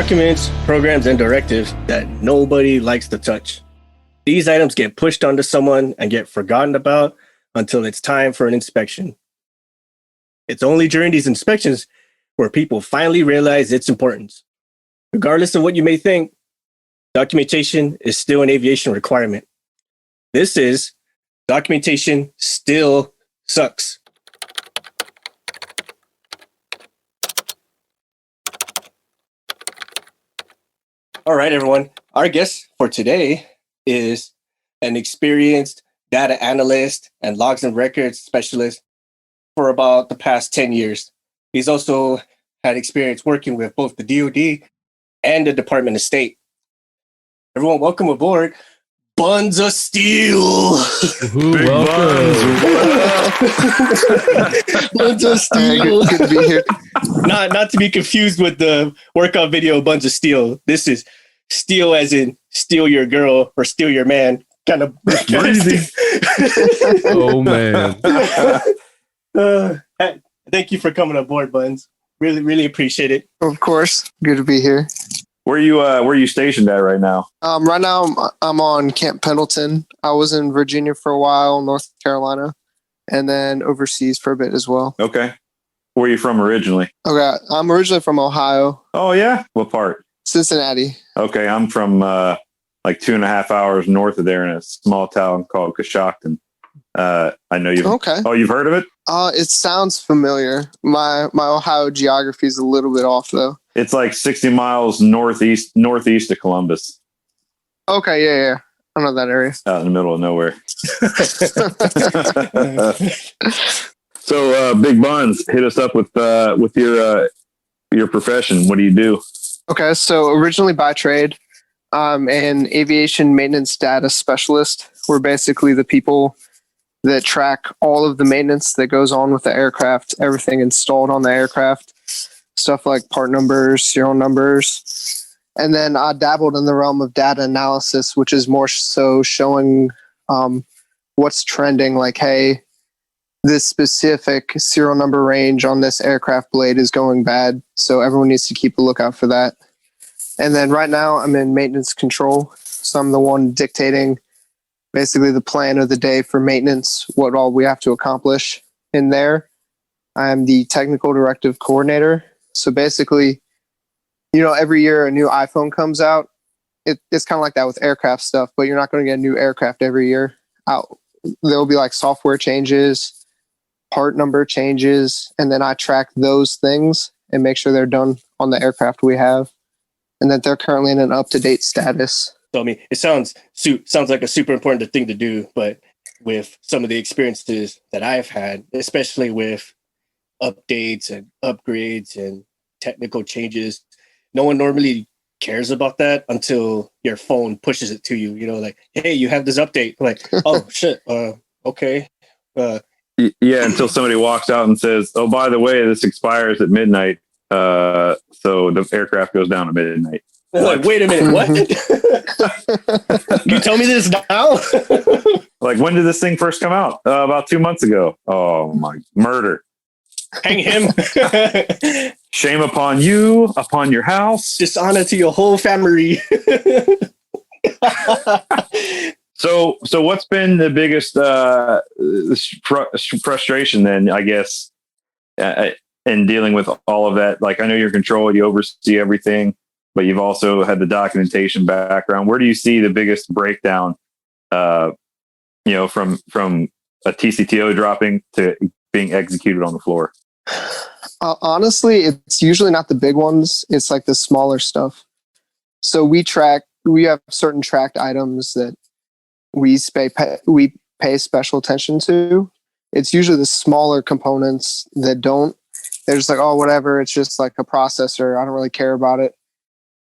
documents, programs, and directives that nobody likes to touch. These items get pushed onto someone and get forgotten about until it's time for an inspection. It's only during these inspections where people finally realize its importance. Regardless of what you may think, documentation is still an aviation requirement. This is Documentation Still Sucks. All right, everyone. Our guest for today is an experienced data analyst and logs and records specialist for about the past 10 years. He's also had experience working with both the DoD and the Department of State. Everyone, welcome aboard Bunz of Steel. Big Bunz of Steel. Good to be here. Not to be confused with the workout video Bunz of Steel. This is steel as in steal your girl or steal your man kind of. Oh man. Thank you for coming aboard, Bunz. Really appreciate it. Of course. Good to be here. Where are you stationed at right now? Right now I'm on Camp Pendleton. I was in Virginia for a while, North Carolina, and then overseas for a bit as well. Okay. Where are you from originally? Okay. I'm originally from Ohio. Oh yeah? What part? Cincinnati. Okay, I'm from like 2.5 hours north of there in a small town called Coshocton. I know you've you've heard of it? It sounds familiar. My Ohio geography is a little bit off though. It's like 60 miles northeast of Columbus. Okay, yeah. I know that area. Out in the middle of nowhere. So, Big Bunz, hit us up with your profession. What do you do? Okay, so originally by trade, I'm an aviation maintenance data specialist. We're basically the people that track all of the maintenance that goes on with the aircraft, everything installed on the aircraft, stuff like part numbers, serial numbers. And then I dabbled in the realm of data analysis, which is more so showing what's trending, like, hey, this specific serial number range on this aircraft blade is going bad, so everyone needs to keep a lookout for that. And then right now I'm in maintenance control, so I'm the one dictating basically the plan of the day for maintenance, what all we have to accomplish in there. I'm the technical directive coordinator. So basically, every year a new iPhone comes out. It's kind of like that with aircraft stuff, but you're not going to get a new aircraft every year out. There'll be like software changes, part number changes, and then I track those things and make sure they're done on the aircraft we have and that they're currently in an up-to-date status. So, I mean, it sounds like a super important thing to do, but with some of the experiences that I've had, especially with updates and upgrades and technical changes, no one normally cares about that until your phone pushes it to you, like, hey, you have this update. Like, oh, shit, okay. Yeah, until somebody walks out and says, oh, by the way, this expires at midnight. So the aircraft goes down at midnight. Like, wait a minute, what? You tell me this now? Like, when did this thing first come out? About 2 months ago. Oh, my, murder. Hang him. Shame upon you, upon your house. Dishonor to your whole family. So what's been the biggest frustration then, I guess, in dealing with all of that? Like, I know you're in control, you oversee everything, but you've also had the documentation background. Where do you see the biggest breakdown, from a TCTO dropping to being executed on the floor? Honestly, it's usually not the big ones. It's like the smaller stuff. So we have certain tracked items that we pay special attention to. It's usually the smaller components that don't. They're just like, oh, whatever. It's just like a processor. I don't really care about it.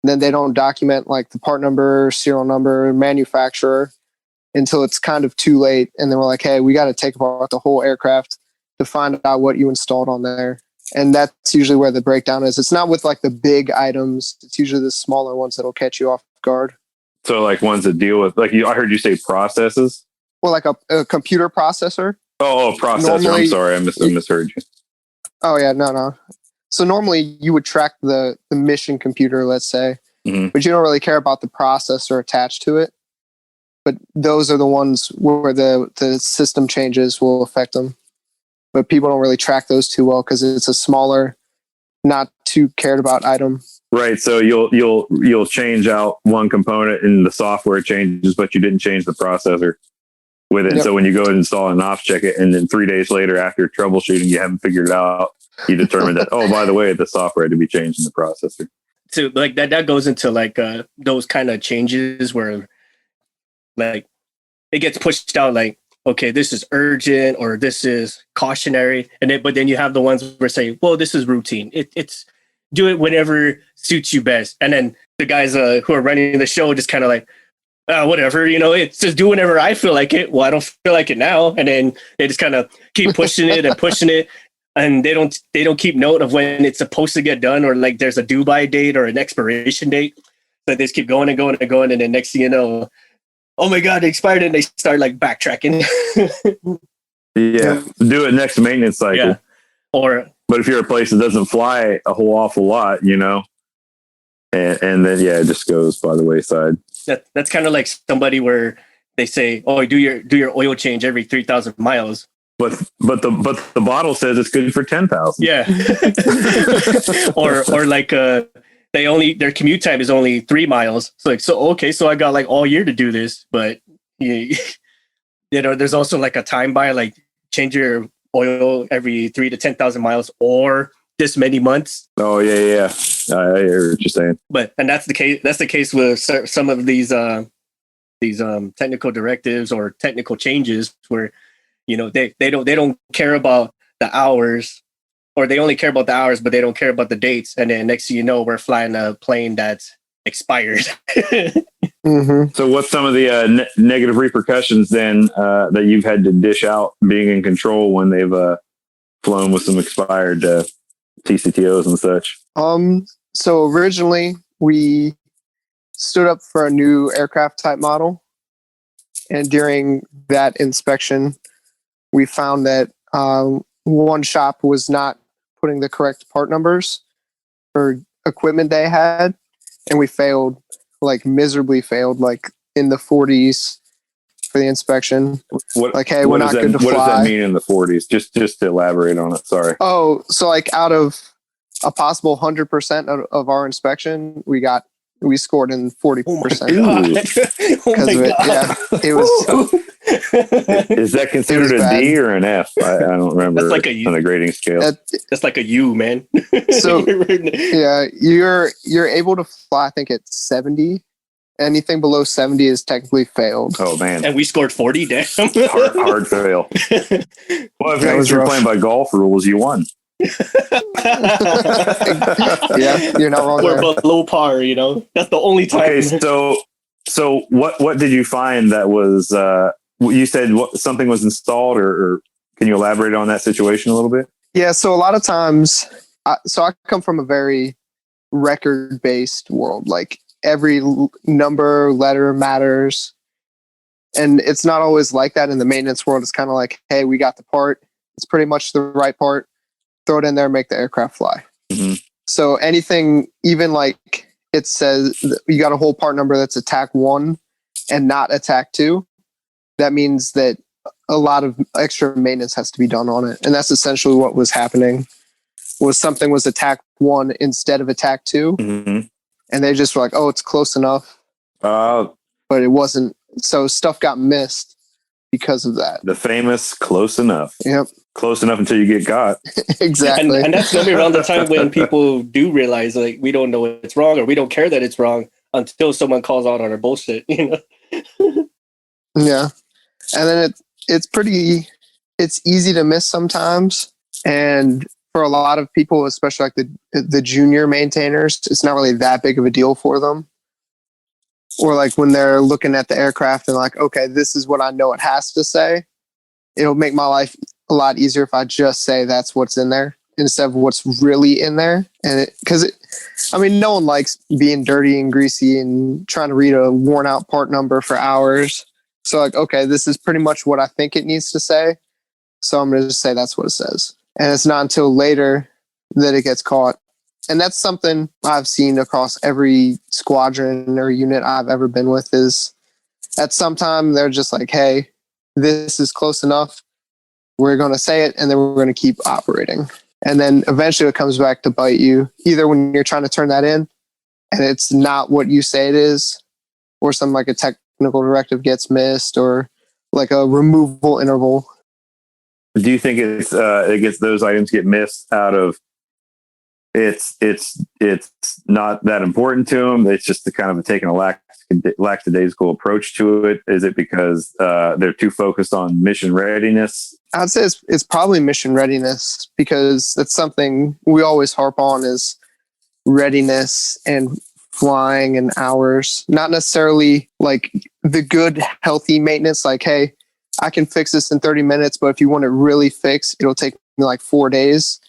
And then they don't document like the part number, serial number, manufacturer until it's kind of too late. And then we're like, hey, we got to take apart the whole aircraft to find out what you installed on there. And that's usually where the breakdown is. It's not with like the big items. It's usually the smaller ones that'll catch you off guard. So like ones that deal with, like I heard you say processes. Well, like a computer processor. Oh, processor. Normally, I'm sorry. I misheard you. Oh yeah, no. So normally you would track the mission computer, let's say, Mhm. but you don't really care about the processor attached to it. But those are the ones where the system changes will affect them. But people don't really track those too well because it's a smaller, not too cared about item. Right. So you'll change out one component and the software changes, but you didn't change the processor with it. Yep. So when you go and install and off check it, and then 3 days later after troubleshooting, you haven't figured it out, you determine that, oh, by the way, the software had to be changed in the processor. So like that goes into like those kind of changes where like it gets pushed out like, okay, this is urgent or this is cautionary, but then you have the ones where say, well, this is routine. It's do it whenever suits you best, and then the guys who are running the show just kind of like, whatever, it's just do whenever I feel like it. Well, I don't feel like it now, and then they just kind of keep pushing it and pushing it, and they don't keep note of when it's supposed to get done, or like there's a due by date or an expiration date. So they just keep going and going and going, and then next thing you know, oh my God, it expired, and they start like backtracking. Yeah. Do it next maintenance cycle. Yeah. But if you're a place that doesn't fly a whole awful lot, and then it just goes by the wayside. That's kind of like somebody where they say, "Oh, do your oil change every 3,000 miles." But the bottle says it's good for 10,000. Yeah. or like their commute time is only 3 miles. So I got like all year to do this, but there's also like a time by like change your oil every 3 to 10,000 miles or this many months. Oh yeah. I hear what you're saying. And that's the case. That's the case with some of these technical directives or technical changes where, they don't care about the hours, or they only care about the hours, but they don't care about the dates. And then next thing you know, we're flying a plane that's expired. Mm-hmm. So what's some of the negative repercussions then that you've had to dish out being in control when they've flown with some expired TCTOs and such? So originally we stood up for a new aircraft type model, and during that inspection, we found that one shop was not putting the correct part numbers for equipment they had, and we failed, like miserably failed, like in the 40s for the inspection. Hey, we're not good to fly. What does that mean in the 40s? Just to elaborate on it. Sorry. Oh, so like out of a possible 100% of our inspection, we scored in 40%. Oh my God. Yeah, it was. Is that considered a bad. D or an F? I don't remember. That's like a U. On the grading scale. That's like a U, man. So yeah, you're able to fly, I think, at 70. Anything below 70 is technically failed. Oh man. And we scored 40. Damn. hard fail. Well, if you're playing by golf rules, you won. Yeah, you're not wrong. We're below par, That's the only time. Okay, so what did you find that was you said something was installed, or can you elaborate on that situation a little bit? Yeah, so a lot of times, I come from a very record-based world. Like every number, letter matters. And it's not always like that in the maintenance world. It's kind of like, hey, we got the part. It's pretty much the right part. Throw it in there, make the aircraft fly. Mm-hmm. So anything, even like it says you got a whole part number that's attack 1 and not attack 2, that means that a lot of extra maintenance has to be done on it. And that's essentially what was happening. Something was attack 1 instead of attack 2. Mm-hmm. And they just were like, oh, it's close enough. But it wasn't. So stuff got missed because of that. The famous close enough. Yep. Close enough until you get got. Exactly. And that's going to be around the time when people do realize, like, we don't know it's wrong, or we don't care that it's wrong until someone calls out on our bullshit, Yeah. And then it's easy to miss sometimes. And for a lot of people, especially like the junior maintainers, it's not really that big of a deal for them. Or like when they're looking at the aircraft and like, okay, this is what I know it has to say. It'll make my life a lot easier if I just say that's what's in there instead of what's really in there. And no one likes being dirty and greasy and trying to read a worn out part number for hours. So like, okay, this is pretty much what I think it needs to say. So I'm going to just say that's what it says. And it's not until later that it gets caught. And that's something I've seen across every squadron or unit I've ever been with is at some time they're just like, hey, this is close enough. We're going to say it and then we're going to keep operating. And then eventually it comes back to bite you, either when you're trying to turn that in and it's not what you say it is, or something like a technical directive gets missed, or like a removable interval. Do you think it gets those items get missed out of it's not that important to them? It's just the kind of taking a lackadaisical approach to it. Is it because they're too focused on mission readiness? I'd say it's probably mission readiness, because that's something we always harp on is readiness and flying and hours, not necessarily like the good, healthy maintenance. Like, hey, I can fix this in 30 minutes, but if you want it really fixed, it'll take me like 4 days.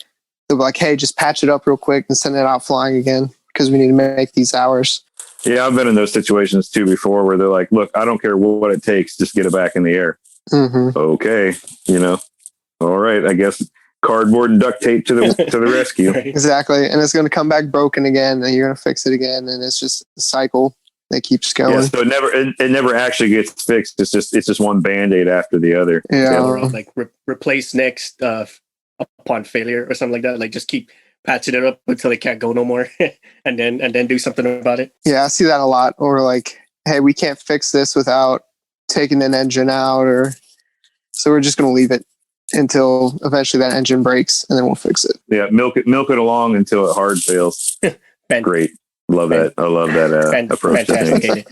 They'll be like, hey, just patch it up real quick and send it out flying again because we need to make these hours. Yeah, I've been in those situations too before where they're like, look, I don't care what it takes, just get it back in the air. Mm-hmm. Okay, all right, I guess cardboard and duct tape to the rescue. Right. Exactly. And it's going to come back broken again and you're going to fix it again. And it's just a cycle that keeps going. Yeah, so it never actually gets fixed. It's just one Band-Aid after the other. Yeah. Like replace next upon failure or something like that. Like just keep patching it up until it can't go no more, and then do something about it. Yeah, I see that a lot. Or like, hey, we can't fix this without taking an engine out, or so we're just going to leave it until eventually that engine breaks, and then we'll fix it. Yeah, milk it along until it hard fails. Great, love that. I love that approach. Fantastic.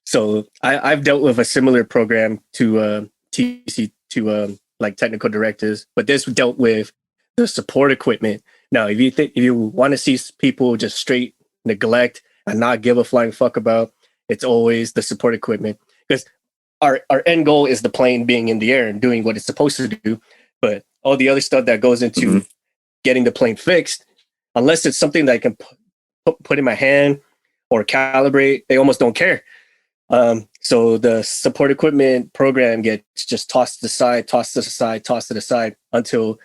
So I've dealt with a similar program to TC to like technical directives, but this dealt with the support equipment. Now, if you want to see people just straight neglect and not give a flying fuck about, it's always the support equipment, because our end goal is the plane being in the air and doing what it's supposed to do. But all the other stuff that goes into getting the plane fixed, unless it's something that I can put in my hand or calibrate, they almost don't care. So the support equipment program gets just tossed to the side until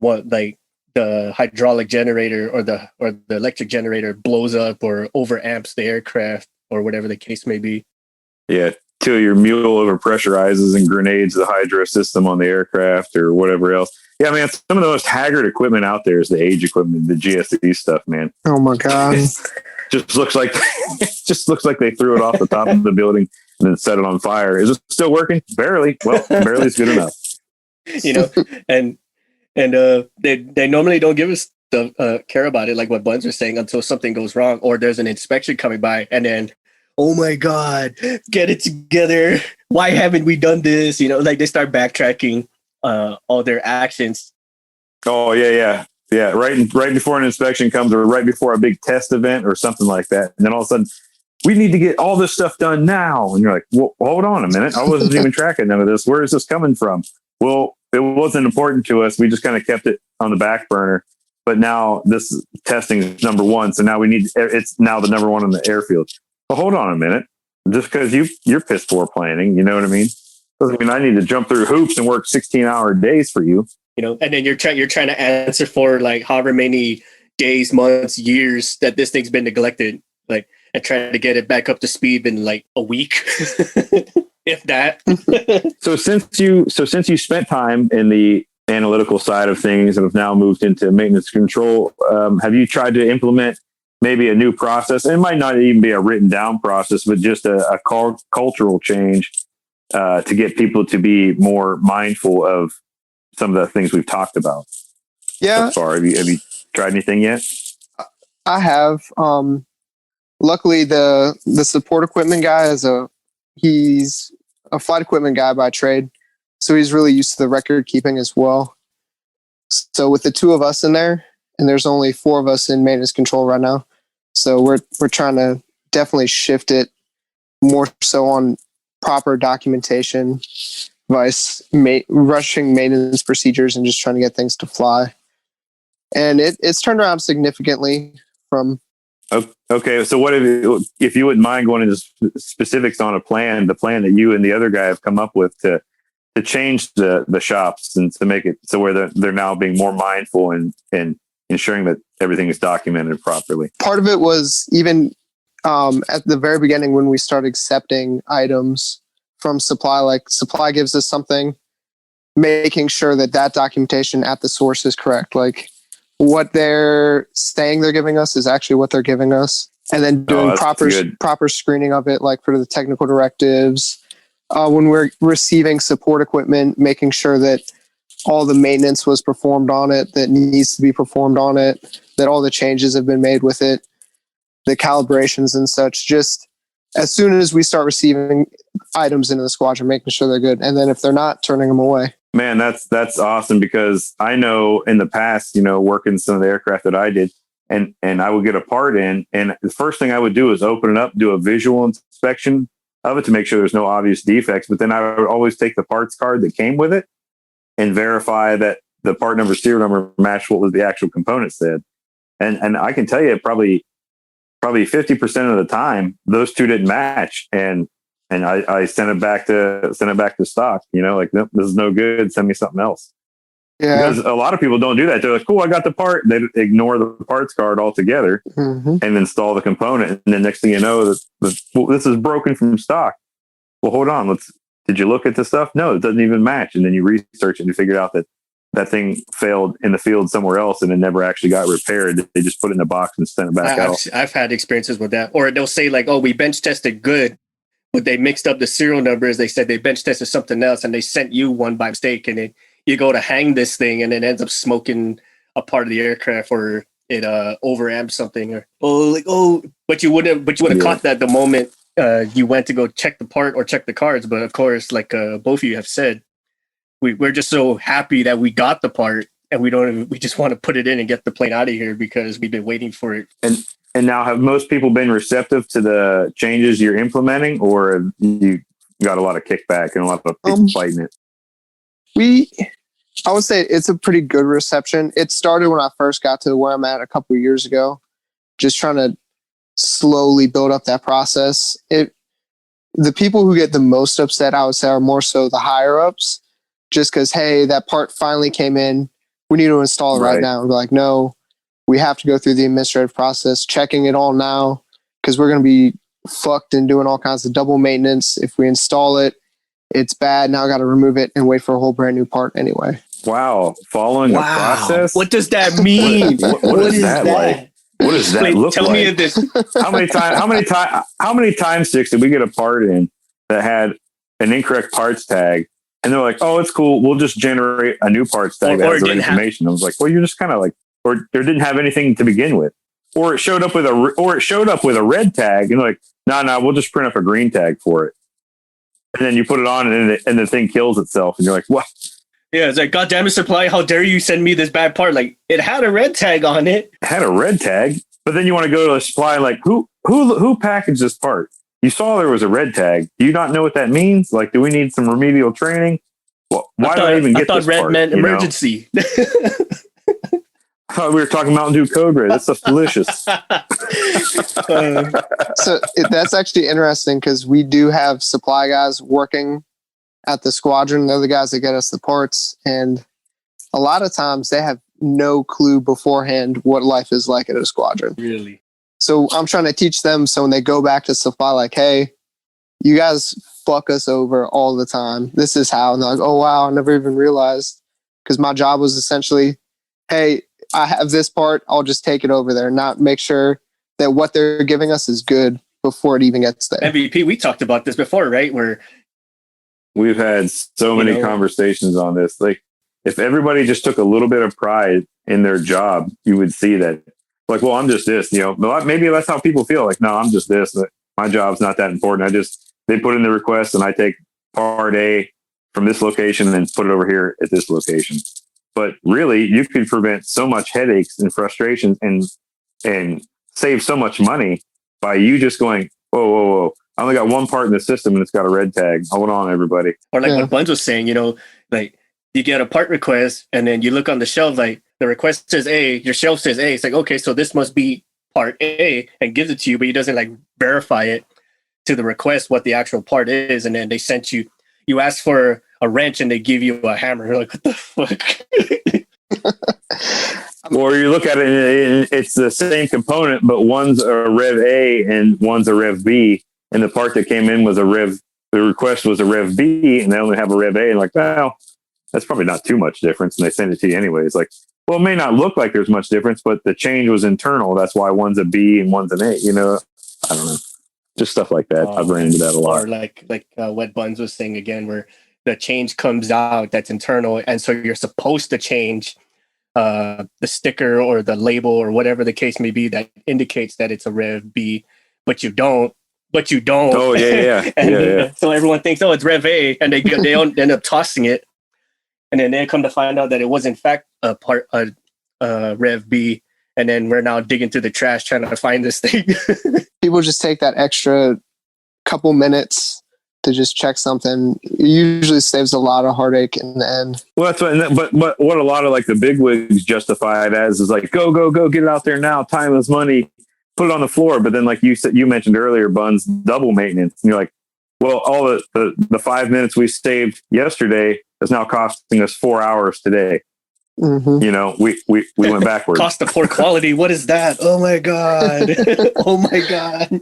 the hydraulic generator or the electric generator blows up or overamps the aircraft or whatever the case may be. Yeah, till your mule overpressurizes and grenades the hydro system on the aircraft or whatever else. Yeah, man, some of the most haggard equipment out there is the age equipment, the GSE stuff, man. Oh my God. just looks like they threw it off the top of the building and then set it on fire. Is it still working? Barely. Well, barely is good enough. And they normally don't give us the care about it, like what Bunz was saying, until something goes wrong or there's an inspection coming by, and then, oh my God, get it together. Why haven't we done this? Like they start backtracking all their actions. Oh yeah. Right before an inspection comes, or right before a big test event or something like that, and then all of a sudden, we need to get all this stuff done now. And you're like, well, hold on a minute. I wasn't even tracking none of this. Where is this coming from? Well, it wasn't important to us. We just kind of kept it on the back burner. But now this testing is number one. So now it's now the number one on the airfield. Well, hold on a minute. Just because you're piss poor planning, you know what I mean? Doesn't mean I need to jump through hoops and work 16-hour days for you. And then you're trying to answer for like however many days, months, years that this thing's been neglected, like, and trying to get it back up to speed in like a week, if that. So since you spent time in the analytical side of things and have now moved into maintenance control, have you tried to implement maybe a new process? And it might not even be a written down process, but just a cultural change to get people to be more mindful of some of the things we've talked about. Yeah. So far, have you tried anything yet? I have. Luckily, the support equipment guy he's a flight equipment guy by trade, so he's really used to the record keeping as well. So with the two of us in there, and there's only 4 of us in maintenance control right now, so we're trying to definitely shift it more so on proper documentation, rushing maintenance procedures, and just trying to get things to fly. And it's turned around significantly from. Okay, so what if you wouldn't mind going into specifics on the plan that you and the other guy have come up with to change the shops and to make it so where they're now being more mindful and ensuring that everything is documented properly. Part of it was even at the very beginning when we started accepting items from supply, like supply gives us something, making sure that that documentation at the source is correct. Like what they're saying they're giving us is actually what they're giving us. And then doing proper screening of it, like for the technical directives. When we're receiving support equipment, making sure that all the maintenance was performed on it that needs to be performed on it, that all the changes have been made with it, the calibrations and such. Just as soon as we start receiving items into the squadron, making sure they're good. And then if they're not, turning them away. Man, that's awesome, because I know in the past, working some of the aircraft that I did, and I would get a part in, and the first thing I would do is open it up, do a visual inspection of it to make sure there's no obvious defects. But then I would always take the parts card that came with it and verify that the part number, serial number matched what was the actual component said. And I can tell you probably 50% of the time those two didn't match. And I sent it back to stock, like, nope, this is no good. Send me something else. Yeah. Because a lot of people don't do that. They're like, cool, I got the part. They ignore the parts card altogether and install the component. And then next thing you know, this is broken from stock. Well, hold on. Did you look at the stuff? No, it doesn't even match. And then you research it and you figure out that thing failed in the field somewhere else and it never actually got repaired. They just put it in a box and sent it back out. I've had experiences with that. Or they'll say like, oh, we bench tested good, but they mixed up the serial numbers. They said they bench tested something else and they sent you one by mistake. And then you go to hang this thing and it ends up smoking a part of the aircraft, or it overamps something, but you would have caught that the moment you went to go check the part or check the cards. But of course, like both of you have said, we're just so happy that we got the part, and we just want to put it in and get the plane out of here because we've been waiting for it. And now, have most people been receptive to the changes you're implementing, or have you got a lot of kickback and a lot of people fighting it? I would say it's a pretty good reception. It started when I first got to where I'm at a couple of years ago, just trying to slowly build up that process. The people who get the most upset, I would say, are more so the higher ups, just because, hey, that part finally came in. We need to install it right now. We're like, no, we have to go through the administrative process, checking it all now, because we're going to be fucked and doing all kinds of double maintenance. If we install it, it's bad. Now I got to remove it and wait for a whole brand new part anyway. Wow. Following a process? What does that mean? What is that like? What does that look tell like? Me this. How many time sticks did we get a part in that had an incorrect parts tag? And they're like, oh, it's cool. We'll just generate a new parts tag that has the information. I was like, well, you're just kind of like, or there didn't have anything to begin with. Or it showed up with a red tag, and like, no, we'll just print up a green tag for it. And then you put it on, and the thing kills itself, and you're like, what? Yeah, it's like, God damn it, supply! How dare you send me this bad part? Like, it had a red tag on it. It had a red tag, but then you want to go to a supply, like, who packaged this part? You saw there was a red tag. Do you not know what that means? Like, do we need some remedial training? Well, why do I even get this part? Red meant emergency. I thought we were talking Mountain Dew Code Red. That's stuff's delicious. So that's actually interesting because we do have supply guys working at the squadron. They're the guys that get us the parts. And a lot of times they have no clue beforehand what life is like at a squadron. Really? So I'm trying to teach them so when they go back to supply, like, hey, you guys fuck us over all the time. This is how. And they're like, oh, wow, I never even realized. Because my job was essentially, hey, I have this part, I'll just take it over there, not make sure that what they're giving us is good before it even gets there. MVP, we talked about this before, right? Where we've had so many conversations on this. Like, if everybody just took a little bit of pride in their job, you would see that. Like, well, I'm just this, maybe that's how people feel. Like, no, I'm just this. My job's not that important. They put in the request and I take part A from this location and put it over here at this location. But really, you could prevent so much headaches and frustrations and save so much money by you just going, whoa. I only got one part in the system and it's got a red tag. Hold on, everybody. Or like what Bunz was saying, like you get a part request and then you look on the shelf, like the request says A, your shelf says A. It's like, okay, so this must be part A, and gives it to you, but he doesn't like verify it to the request what the actual part is. And then they sent you ask for a wrench and they give you a hammer. You're like, what the fuck? Or you look at it, and it's the same component, but one's a Rev A and one's a Rev B. And the part that came in was the request was a Rev B, and they only have a Rev A. And like, well, that's probably not too much difference. And they send it to you anyways. Like, well, it may not look like there's much difference, but the change was internal. That's why one's a B and one's an A. You know, I don't know. Just stuff like that. I've ran into that a lot. Or like what Bunz was saying again, where the change comes out that's internal, and so you're supposed to change the sticker or the label or whatever the case may be that indicates that it's a Rev B, but you don't. Oh yeah. And so everyone thinks, oh, it's Rev A, and they end up tossing it, and then they come to find out that it was in fact a Rev B, and then we're now digging through the trash trying to find this thing. People just take that extra couple minutes to just check something. It usually saves a lot of heartache in the end. Well, that's what, but what a lot of like the big wigs justify it as is like, go, get it out there now. Time is money. Put it on the floor. But then, like you said, you mentioned earlier, Bunz, double maintenance. And you're like, well, all the 5 minutes we saved yesterday is now costing us 4 hours today. Mm-hmm. You know, we went backwards. Cost of poor quality. What is that? Oh my God. Oh my God.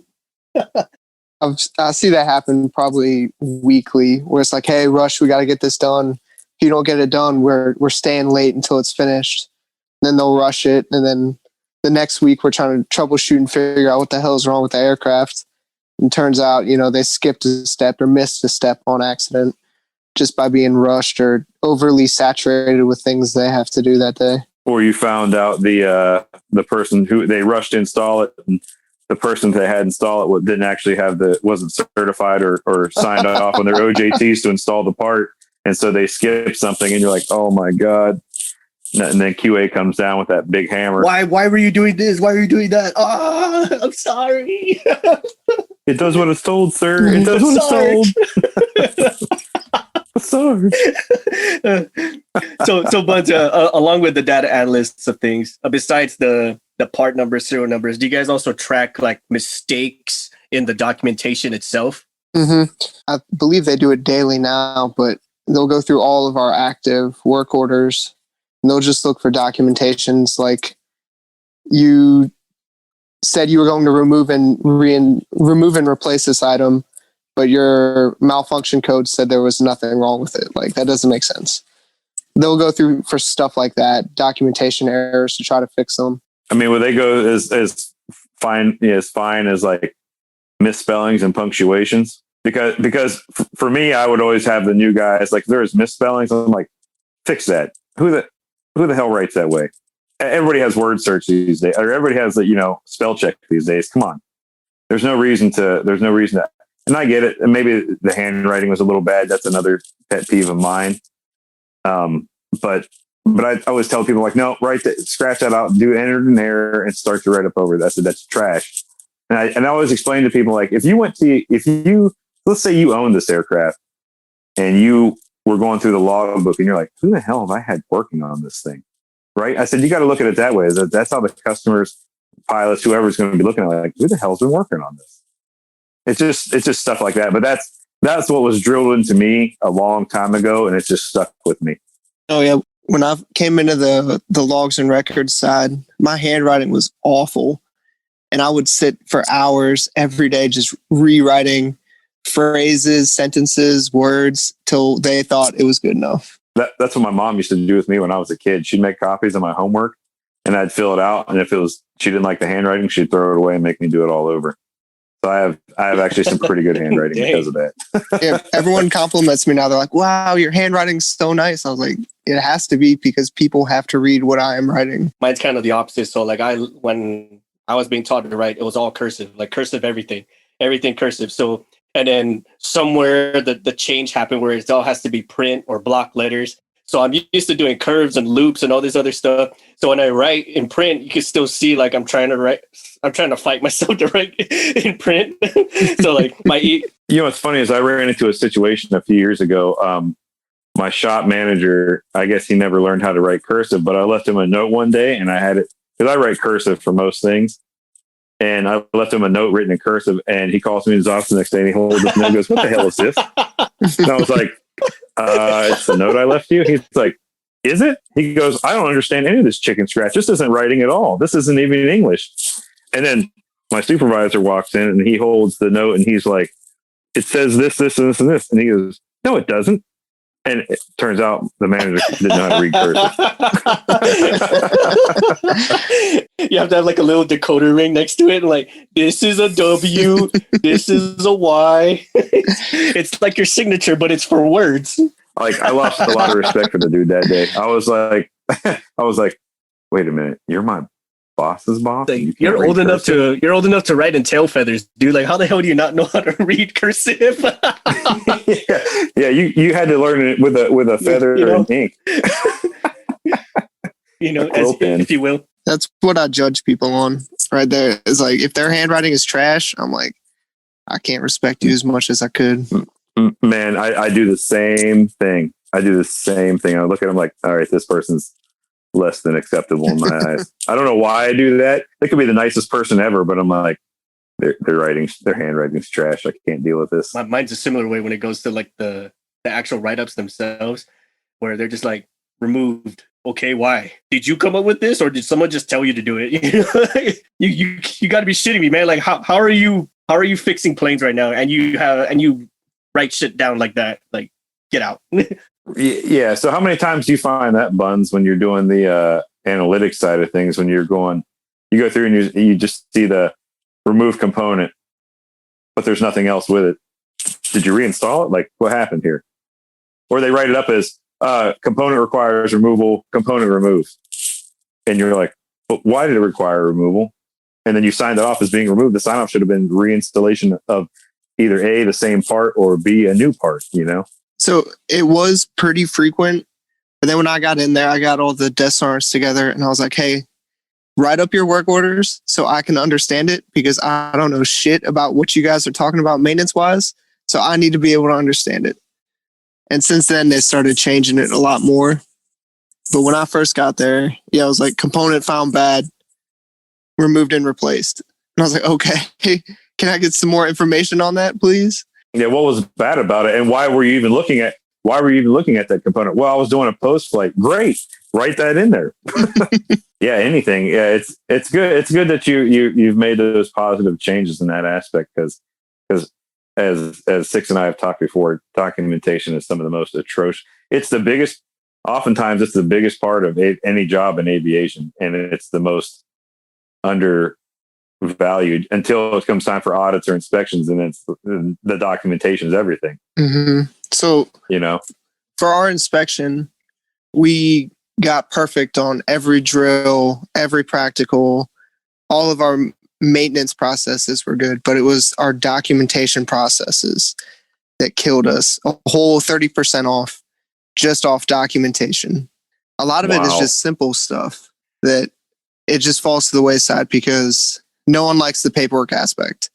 I see that happen probably weekly, where it's like, hey, Rush, we got to get this done. If you don't get it done, we're staying late until it's finished. And then they'll rush it. And then the next week we're trying to troubleshoot and figure out what the hell is wrong with the aircraft. And turns out, they skipped a step or missed a step on accident just by being rushed or overly saturated with things they have to do that day. Or you found out the person who they rushed to install it, and the person that had installed it didn't actually wasn't certified or signed off on their OJTs to install the part. And so they skipped something, and you're like, oh my God. And then QA comes down with that big hammer. Why were you doing this? Why were you doing that? Oh, I'm sorry. It does what it's told, sir. It does what it's told. Sorry. So Bunz, along with the data analysts of things, besides the part numbers, serial numbers, do you guys also track like mistakes in the documentation itself? Mm-hmm. I believe they do it daily now, but they'll go through all of our active work orders, and they'll just look for documentations like you said you were going to remove and replace this item, but your malfunction code said there was nothing wrong with it. Like, that doesn't make sense. They'll go through for stuff like that, documentation errors, to try to fix them. I mean, would they go as fine as like misspellings and punctuations? Because for me, I would always have the new guys, like, there's misspellings. I'm like, fix that. Who the hell writes that way? Everybody has word search these days, or everybody has spell check these days. Come on. There's no reason to, and I get it. And maybe the handwriting was a little bad. That's another pet peeve of mine. But I always tell people, like, no, scratch that out, enter an error, and start to write up over that. That's trash. And I always explain to people, like, let's say you own this aircraft and you were going through the logbook and you're like, who the hell have I had working on this thing? Right? I said, you got to look at it that way. That's how the customers, pilots, whoever's going to be looking at it, like, who the hell's been working on this? It's just stuff like that. But that's what was drilled into me a long time ago, and it just stuck with me. Oh yeah. When I came into the logs and records side, my handwriting was awful. And I would sit for hours every day just rewriting phrases, sentences, words till they thought it was good enough. That's what my mom used to do with me when I was a kid. She'd make copies of my homework and I'd fill it out. And if she didn't like the handwriting, she'd throw it away and make me do it all over. So I have actually some pretty good handwriting because of that. Yeah, everyone compliments me now. They're like, wow, your handwriting's so nice. I was like, it has to be, because people have to read what I am writing. Mine's kind of the opposite. So like when I was being taught to write, it was all cursive, like cursive everything cursive. So, and then somewhere the change happened where it all has to be print or block letters. So I'm used to doing curves and loops and all this other stuff. So when I write in print, you can still see, like, I'm trying to fight myself to write in print. So like what's funny is I ran into a situation a few years ago. My shop manager, I guess he never learned how to write cursive, but I left him a note one day, and I had it, because I write cursive for most things. And I left him a note written in cursive, and he calls me in his office the next day and he holds this note and goes, what the hell is this? And I was like, it's the note I left you. He's like, is it? He goes, I don't understand any of this chicken scratch. This isn't writing at all. This isn't even in English. And then my supervisor walks in and he holds the note and he's like, it says this, this, and this, and this. And he goes, no, it doesn't. And it turns out the manager didn't know how to read cursive. You have to have like a little decoder ring next to it. Like, this is a W, this is a Y. It's like your signature, but it's for words. Like, I lost a lot of respect for the dude that day. I was like, wait a minute, you're my boss's boss? Like, you're old enough to write in tail feathers, dude. Like, how the hell do you not know how to read cursive? yeah, you had to learn it with a feather and ink. If you will. That's what I judge people on right there. It's like, if their handwriting is trash, I'm like, I can't respect you as much as I could. Man, I do the same thing. I look at them like, all right, this person's less than acceptable in my eyes. I don't know why I do that. They could be the nicest person ever, but I'm like, their handwriting's trash. I can't deal with this. Mine's a similar way when it goes to like the actual write-ups themselves, where they're just like, removed. Okay, why? Did you come up with this, or did someone just tell you to do it? You got to be shitting me, man. Like, how are you fixing planes right now, and you write shit down like that? Like, get out. Yeah. So how many times do you find that, Bunz, when you're doing the analytics side of things, when you go through and you just see the remove component, but there's nothing else with it. Did you reinstall it? Like, what happened here? Or they write it up as component requires removal, component removed. And you're like, but why did it require removal? And then you signed it off as being removed. The sign off should have been reinstallation of either A, the same part, or B, a new part, So it was pretty frequent. But then when I got in there, I got all the desk owners together and I was like, hey, write up your work orders so I can understand it, because I don't know shit about what you guys are talking about maintenance wise. So I need to be able to understand it. And since then, they started changing it a lot more. But when I first got there, I was like, component found bad, removed and replaced. And I was like, okay, can I get some more information on that, please? Yeah, what was bad about it, and why were you even looking at that component? Well, I was doing a post flight. Great, write that in there. Yeah, anything. Yeah, it's good. It's good that you've made those positive changes in that aspect, because as Six and I have talked before, documentation is some of the most atrocious. Oftentimes it's the biggest part of any job in aviation, and it's the most undervalued until it comes time for audits or inspections, and then the documentation is everything. Mm-hmm. So, for our inspection, we got perfect on every drill, every practical, all of our maintenance processes were good, but it was our documentation processes that killed us. A whole 30% off, just off documentation. A lot of it is just simple stuff that it just falls to the wayside because no one likes the paperwork aspect.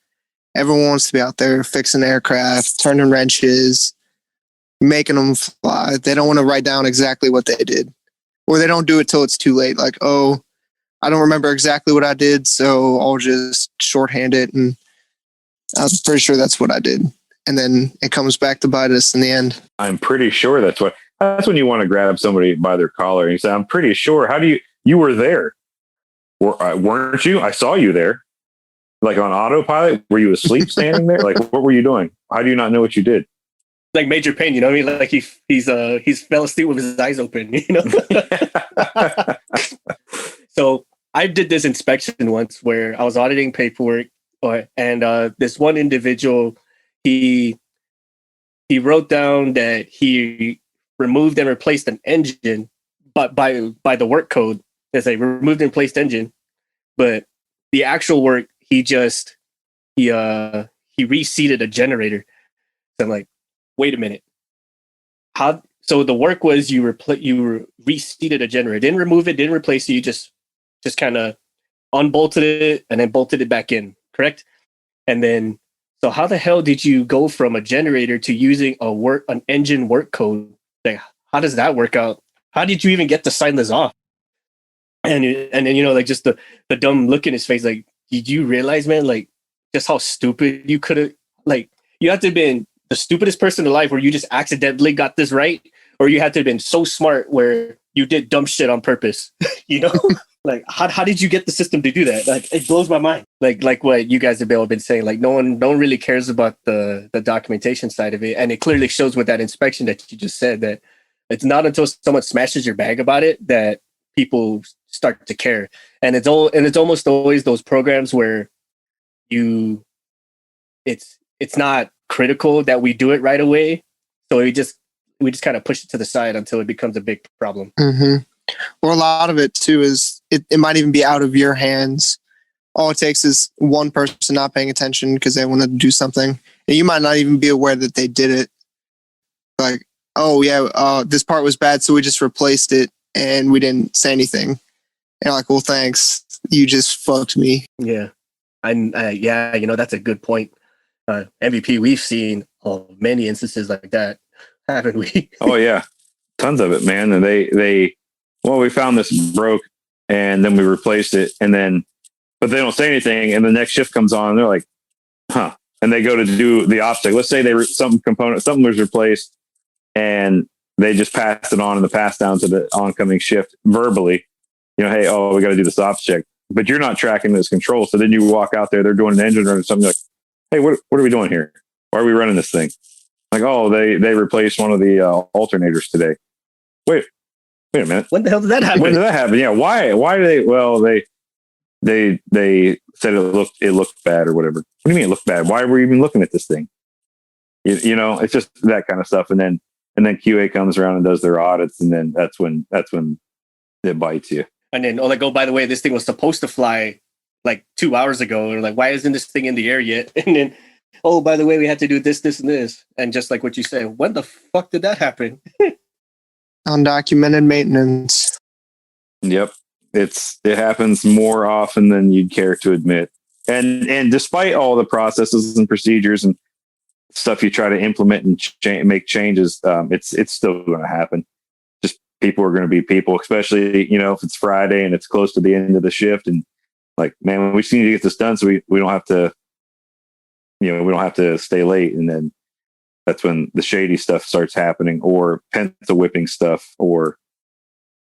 Everyone wants to be out there fixing aircraft, turning wrenches, making them fly. They don't want to write down exactly what they did, or they don't do it till it's too late. Like, oh, I don't remember exactly what I did, so I'll just shorthand it. And I'm pretty sure that's what I did. And then it comes back to bite us in the end. I'm pretty sure that's when you want to grab somebody by their collar and you say, I'm pretty sure. How do you were there? Weren't you? I saw you there. Like on autopilot? Were you asleep standing there? Like, what were you doing? How do you not know what you did? Like Major Payne, you know what I mean? Like he's fell asleep with his eyes open, So I did this inspection once where I was auditing paperwork, and this one individual, he wrote down that he removed and replaced an engine, but by the work code, there's a removed and replaced engine, but the actual work, he reseated a generator. So I'm like, wait a minute. How? So the work was you reseated a generator, didn't remove it, didn't replace it. You just kind of unbolted it and then bolted it back in, correct? And then, so how the hell did you go from a generator to using an engine work code? Like, how does that work out? How did you even get to sign this off? And then, like just the dumb look in his face, like, did you realize, man, like just how stupid you could have, like, you have to have been the stupidest person in life where you just accidentally got this right, or you had to have been so smart where you did dumb shit on purpose. You know, like how did you get the system to do that? Like it blows my mind. Like what you guys have been saying. Like no one really cares about the documentation side of it, and it clearly shows with that inspection that you just said that it's not until someone smashes your bag about it that people start to care. And it's almost always those programs where it's not critical that we do it right away, so we just kind of push it to the side until it becomes a big problem. Mm-hmm. Or a lot of it too is it might even be out of your hands. All it takes is one person not paying attention because they wanted to do something, and you might not even be aware that they did it. Like, oh yeah, this part was bad, so we just replaced it, and we didn't say anything. And you're like, well, thanks, you just fucked me. Yeah, and yeah, that's a good point. MVP, we've seen many instances like that, haven't we? Oh yeah, tons of it, man. And we found this broke, and then we replaced it, but they don't say anything, and the next shift comes on, and they're like, huh, and they go to do the opposite. Let's say something was replaced, and they just passed it on in the pass down to the oncoming shift verbally, hey, we got to do this ops check, but you're not tracking this control. So then you walk out there, they're doing an engine run or something, like, hey, what are we doing here? Why are we running this thing? Like, they replaced one of the alternators today. Wait a minute. When the hell did that happen? When did that happen? Yeah. Why do they? Well, they said it looked bad or whatever. What do you mean it looked bad? Why were you even looking at this thing? It's just that kind of stuff. And then QA comes around and does their audits, and then that's when it bites you. And then, by the way, this thing was supposed to fly like 2 hours ago. And like, why isn't this thing in the air yet? And then, by the way, we had to do this, this, and this. And just like what you said, when the fuck did that happen? Undocumented maintenance. Yep. It happens more often than you'd care to admit. And despite all the processes and procedures and stuff you try to implement and make changes, it's still going to happen. Just people are going to be people, especially, if it's Friday and it's close to the end of the shift, and like, man, we just need to get this done so we don't have to, we don't have to stay late. And then that's when the shady stuff starts happening, or pencil whipping stuff, or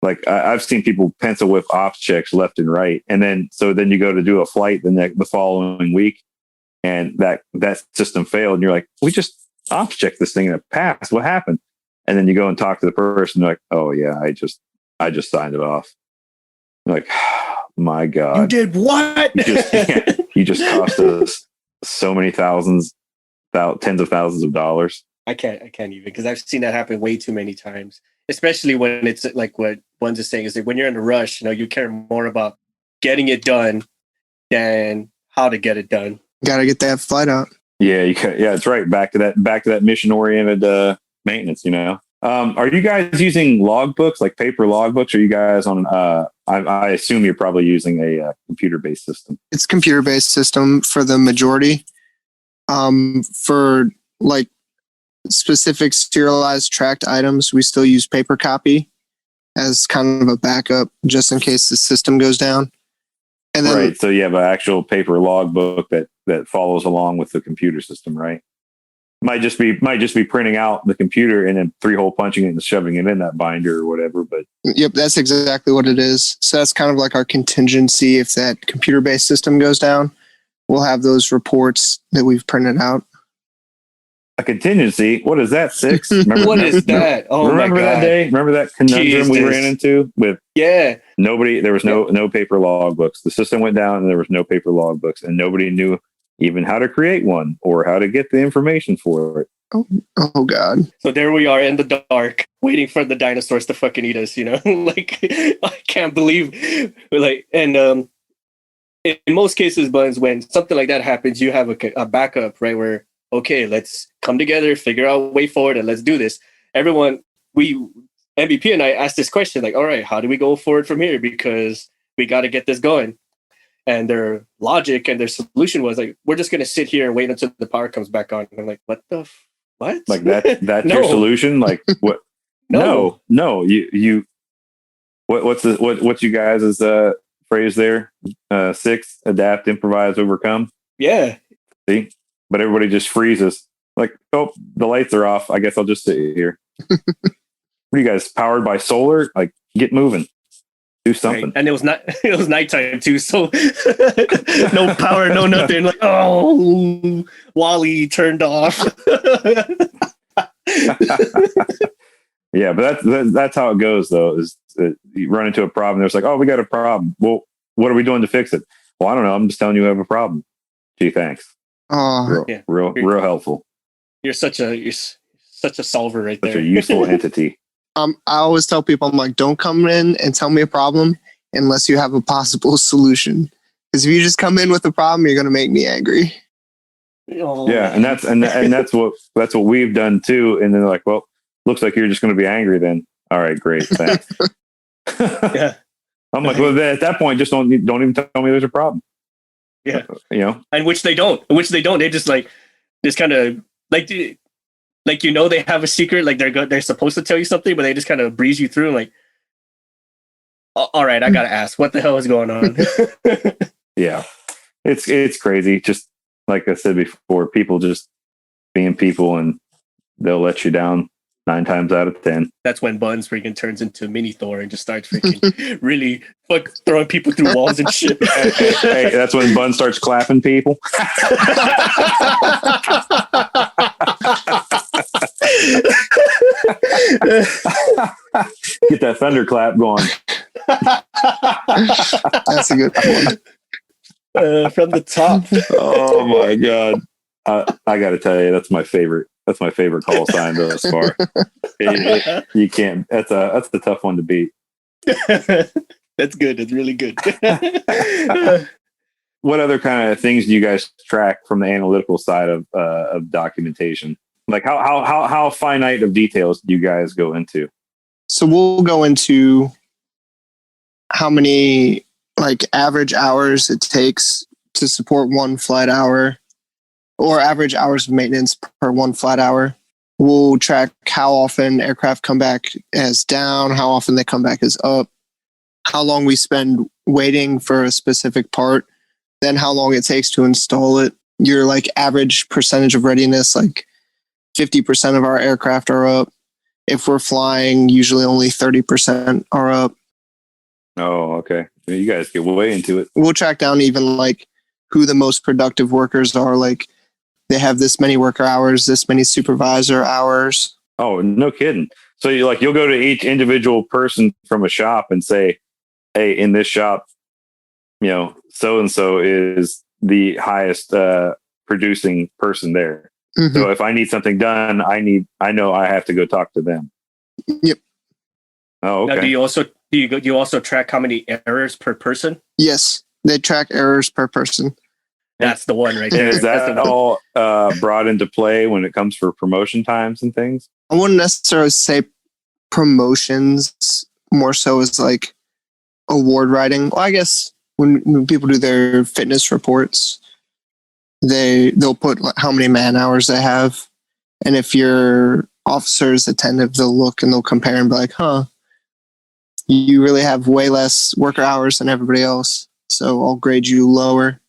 like I've seen people pencil whip ops checks left and right. And then you go to do a flight the following week, and that system failed. And you're like, we just ops checked this thing and it passed. What happened? And then you go and talk to the person. They're like, oh yeah, I just signed it off. You're like, my God, you did what? You just cost us so many tens of thousands of dollars. I can't even, because I've seen that happen way too many times, especially when it's like what Bunz is saying is that when you're in a rush, you care more about getting it done than how to get it done. Got to get that flight out. Yeah, it's right. Back to that mission oriented maintenance. Are you guys using logbooks, like paper logbooks? Or are you guys on? I assume you're probably using a computer-based system. It's a computer-based system for the majority. For like specific serialized tracked items, we still use paper copy as kind of a backup just in case the system goes down. And then, right. So you have an actual paper logbook that follows along with the computer system, right? Might just be printing out the computer and then 3-hole punching it and shoving it in that binder or whatever. But yep, that's exactly what it is. So that's kind of like our contingency. If that computer-based system goes down, we'll have those reports that we've printed out. A contingency? What is that, Six? What is that? Oh, remember my God. That day? Remember that conundrum we ran into with nobody? There was no paper logbooks. The system went down and there was no paper logbooks, and nobody knew even how to create one or how to get the information for it. Oh God. So there we are in the dark, waiting for the dinosaurs to fucking eat us, like, I can't believe, like, and in most cases, Bunz, when something like that happens, you have a backup, right? Where, okay, let's come together, figure out a way forward, and let's do this. Everyone, MVP and I asked this question, like, all right, how do we go forward from here? Because we got to get this going. And their logic and their solution was like, we're just going to sit here and wait until the power comes back on. And I'm like, what? Like that's No. your solution? Like what? No. What's you guys' phrase there? 6, adapt, improvise, overcome. Yeah. See, but everybody just freezes. Like, oh, the lights are off. I guess I'll just sit here. What are you guys powered by solar? Like, get moving, do something. Right. And it was not. It was nighttime too, so no power, no nothing. Like, oh, Wally turned off. Yeah, but that's how it goes, though. Is that you run into a problem? There's like, oh, we got a problem. Well, what are we doing to fix it? Well, I don't know. I'm just telling you we have a problem. Gee, thanks. Real helpful. You're such a solver right there. Such a useful entity. I always tell people, I'm like, don't come in and tell me a problem unless you have a possible solution. Because if you just come in with a problem, you're going to make me angry. Oh, Yeah, and that's what we've done too. And then they're like, well, looks like you're just going to be angry then. All right, great, thanks. yeah. I'm like, well, at that point, just don't even tell me there's a problem. Yeah, you know, and which they don't. They just kind of like they have a secret. Like they're supposed to tell you something, but they just kind of breeze you through. Like, all right, I gotta ask, what the hell is going on? Yeah, it's crazy. Just like I said before, people just being people, and they'll let you down 9 times out of 10. That's when Bunz freaking turns into Mini Thor and just starts freaking really throwing people through walls and shit. Hey, that's when Bunz starts clapping people. Get that thunderclap going. That's a good one. From the top. Oh my god! I got to tell you, that's my favorite. That's my favorite call sign thus far. You can't. That's a tough one to beat. That's good. It's really good. What other kind of things do you guys track from the analytical side of documentation? Like how finite of details do you guys go into? So we'll go into how many average hours it takes to support one flight hour, or average hours of maintenance per one flight hour. We'll track how often aircraft come back as down, how often they come back as up, how long we spend waiting for a specific part, then how long it takes to install it. Your average percentage of readiness, 50% of our aircraft are up. If we're flying, usually only 30% are up. Oh, okay. You guys get way into it. We'll track down even who the most productive workers are. They have this many worker hours, this many supervisor hours. Oh, no kidding. So you'll go to each individual person from a shop and say, hey, in this shop, so-and-so is the highest producing person there. Mm-hmm. So if I need something done, I know I have to go talk to them. Yep. Oh, okay. Now, do you also track how many errors per person? Yes, they track errors per person. That's the one right there. And is that all brought into play when it comes for promotion times and things? I wouldn't necessarily say promotions, more so as award writing. Well, I guess when people do their fitness reports, they'll put how many man hours they have, and if your officer is attentive, they'll look and they'll compare and be like, you really have way less worker hours than everybody else, so I'll grade you lower.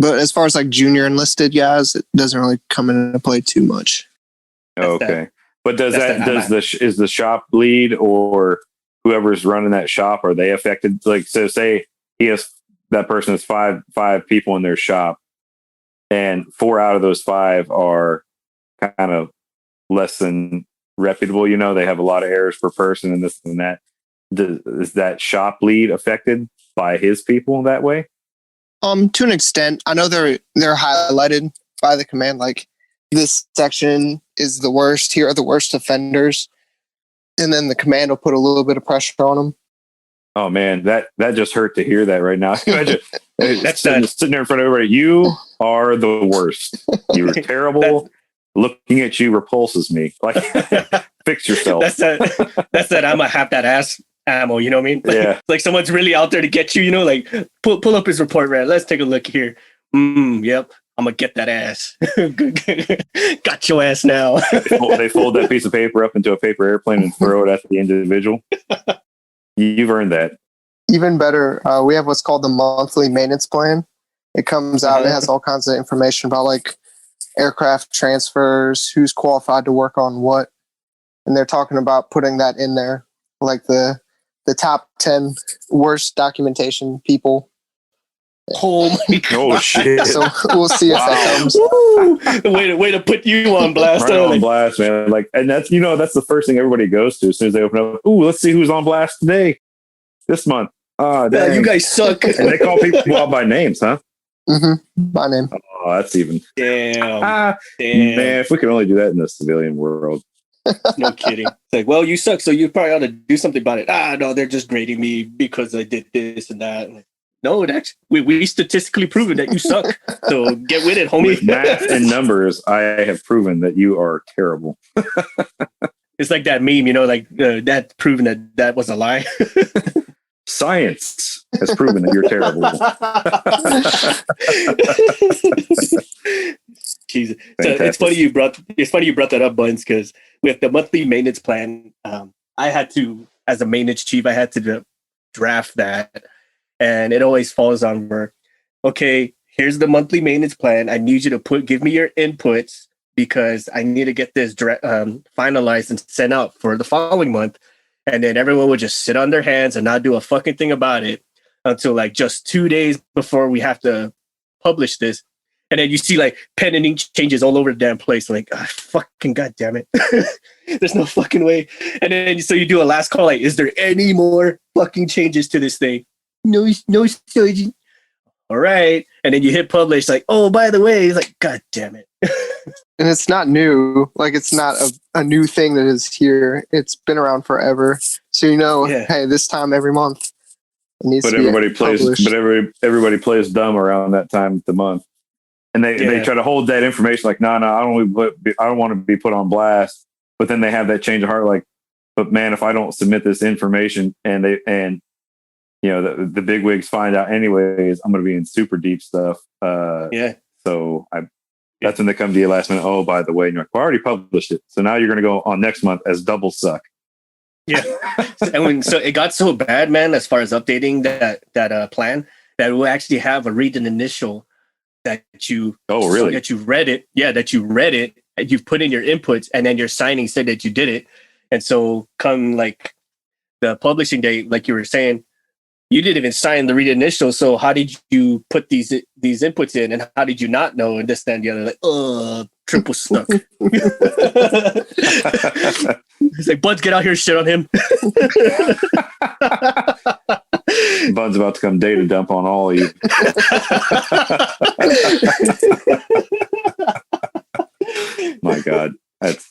But as far as junior enlisted guys, it doesn't really come into play too much. Okay. But is the shop lead or whoever's running that shop, are they affected? So say that person has five people in their shop, and 4 out of those 5 are kind of less than reputable. They have a lot of errors per person and this and that. Is that shop lead affected by his people that way? To an extent. I know they're highlighted by the command. This section is the worst. Here are the worst offenders, and then the command will put a little bit of pressure on them. Oh man, that just hurt to hear that right now. Imagine that's sitting there in front of everybody. You are the worst. You're terrible. Looking at you repulses me. Fix yourself. That's that. I'm gonna have that ass ammo. You know what I mean? Yeah. Someone's really out there to get you. Pull up his report, man. Let's take a look here. Yep. I'm gonna get that ass. Got your ass now. They fold that piece of paper up into a paper airplane and throw it at the individual. You've earned that. Even better, we have what's called the monthly maintenance plan. It comes out. It has all kinds of information about aircraft transfers, who's qualified to work on what. and they're talking about putting that in there, like the top 10 worst documentation people. Oh my god! Oh shit! So we'll see if that comes. Woo! Way to put you on blast. Right on Like, blast, man. Like, and that's that's the first thing everybody goes to as soon as they open up. Ooh, let's see who's on blast today, this month. Ah, yeah, dang. you guys suck. And they call people out by names, huh? My name. Oh, that's even. Damn. Man, if we could only do that in the civilian world. No kidding. It's like, well, you suck, so you probably ought to do something about it. No, they're just grading me because I did this and that. Like, no, it actually we statistically proven that you suck. So get with it, homie. With math and numbers, I have proven that you are terrible. It's like that meme, like that proven that was a lie. Science has proven that you're terrible. Jesus. So it's funny you brought that up, Bunz, because with the monthly maintenance plan, I had to, as a maintenance chief, I had to draft that, and it always falls on where, okay, here's the monthly maintenance plan. I need you to give me your inputs because I need to get this finalized and sent out for the following month. And then everyone would just sit on their hands and not do a fucking thing about it until like just 2 days before we have to publish this. And then you see like pen and ink changes all over the damn place. Like, fucking goddamn it. There's no fucking way. And then so you do a last call, like, is there any more fucking changes to this thing? No, Sergeant. All right. And then you hit publish, like, oh, by the way, it's like, god damn it. And it's not new. Like, it's not a new thing that is here. It's been around forever. So hey, this time every month it needs to be published. Everybody plays dumb around that time of the month. And they try to hold that information like, no, I don't want to be put on blast. But then they have that change of heart, like, but man, if I don't submit this information and the big wigs find out anyways, I'm going to be in super deep stuff. So that's when they come to you last minute. Oh, by the way, and you're like, well, I already published it. So now you're going to go on next month as double suck. Yeah. So it got so bad, man, as far as updating that plan, that we'll actually have a read an initial that you that you read it. Yeah, that you read it and you've put in your inputs and then your signing said that you did it. And so come like the publishing date, like you were saying, you didn't even sign the read initial. So how did you put these inputs in and how did you not know? And this, that, and the other, like, triple stuck. He's like, Bunz, get out here and shit on him. Bunz about to come data dump on all of you. My God, it's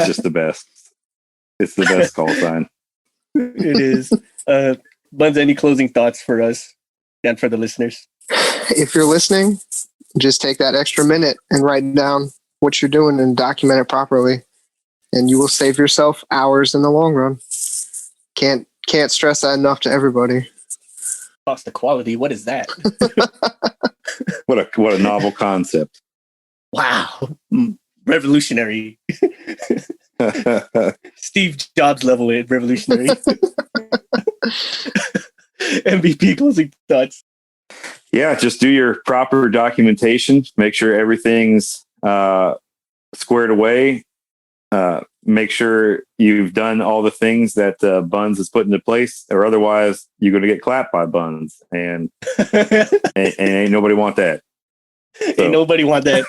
just the best. It's the best call sign. It is. Bunz, any closing thoughts for us and for the listeners? If you're listening, just take that extra minute and write down what you're doing and document it properly, and you will save yourself hours in the long run. Can't stress that enough to everybody. Cost of quality. What is that? What a novel concept. Wow. Revolutionary. Steve Jobs level it, revolutionary. MVP closing thoughts. Yeah, just do your proper documentation. Make sure everything's squared away. Make sure you've done all the things that Bunz has put into place, or otherwise you're going to get clapped by Bunz, and ain't nobody want that. So. Ain't nobody want that.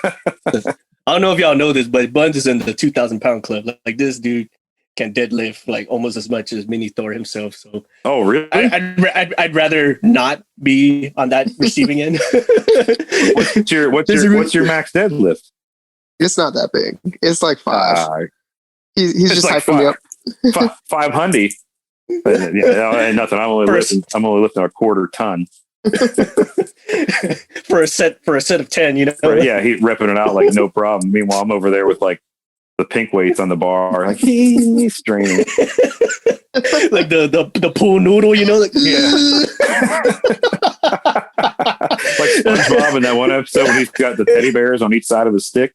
I don't know if y'all know this, but Bunz is in the 2,000 pound club. Like this dude can deadlift like almost as much as Mini Thor himself. So, oh really? I'd rather not be on that receiving end. What's your max deadlift? It's not that big. It's like 5. He's just like hyping me up. 500. Ain't nothing. I'm only lifting a quarter ton. for a set of 10, you know. He's repping it out like no problem. Meanwhile, I'm over there with like the pink weights on the bar, like he's straining. Like the pool noodle, you know, like like SpongeBob in that one episode when he's got the teddy bears on each side of the stick,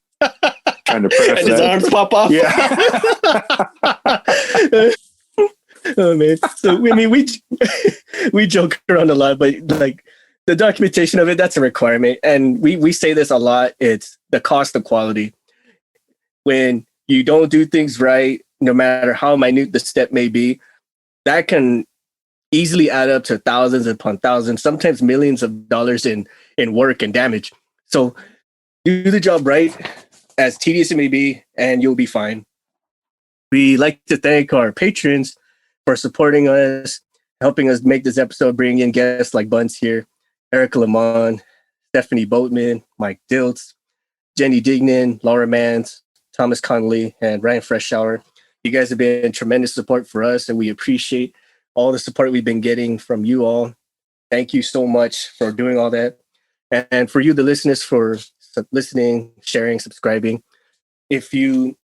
trying to press and his arms pop off. Yeah. Oh man. So I mean, we joke around a lot, but like the documentation of it, that's a requirement. And we say this a lot. It's the cost of quality. When you don't do things right, no matter how minute the step may be, that can easily add up to thousands upon thousands, sometimes millions of dollars in work and damage. So do the job right, as tedious it may be, and you'll be fine. We like to thank our patrons for supporting us, helping us make this episode, bring in guests like Bunz here, Erica Lamont, Stephanie Boatman, Mike Diltz, Jenny Dignan, Laura Mans, Thomas Connolly, and Ryan Freshour. You guys have been tremendous support for us, and we appreciate all the support we've been getting from you all. Thank you so much for doing all that. And for you, the listeners, for listening, sharing, subscribing. If you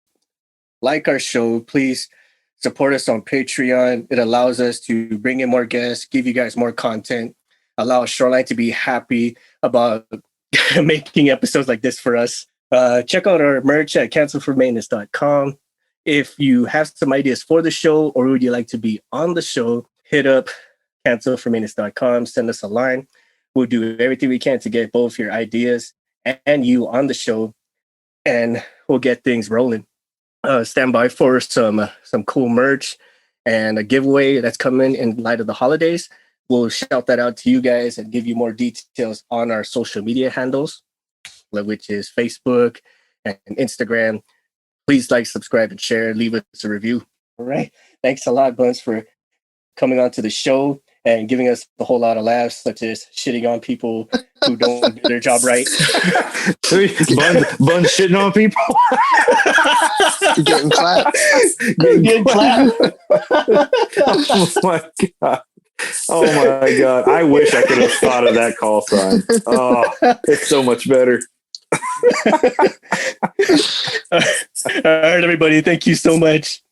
like our show, please support us on Patreon. It allows us to bring in more guests, give you guys more content, allow Shoreline to be happy about making episodes like this for us. Check out our merch at cancelformaintenance.com. If you have some ideas for the show or would you like to be on the show, hit up cancelformaintenance.com, send us a line. We'll do everything we can to get both your ideas and you on the show, and we'll get things rolling. Stand by for some cool merch and a giveaway that's coming in light of the holidays. We'll shout that out to you guys and give you more details on our social media handles, which is Facebook and Instagram. Please like, subscribe, and share. Leave us a review. All right. Thanks a lot, Bunz, for coming on to the show and giving us a whole lot of laughs, such as shitting on people who don't do their job right. Bunz shitting on people. Getting clapped. Getting clapped. Oh my god. Oh my god. I wish I could have thought of that call sign. Oh, it's so much better. All right, everybody. Thank you so much.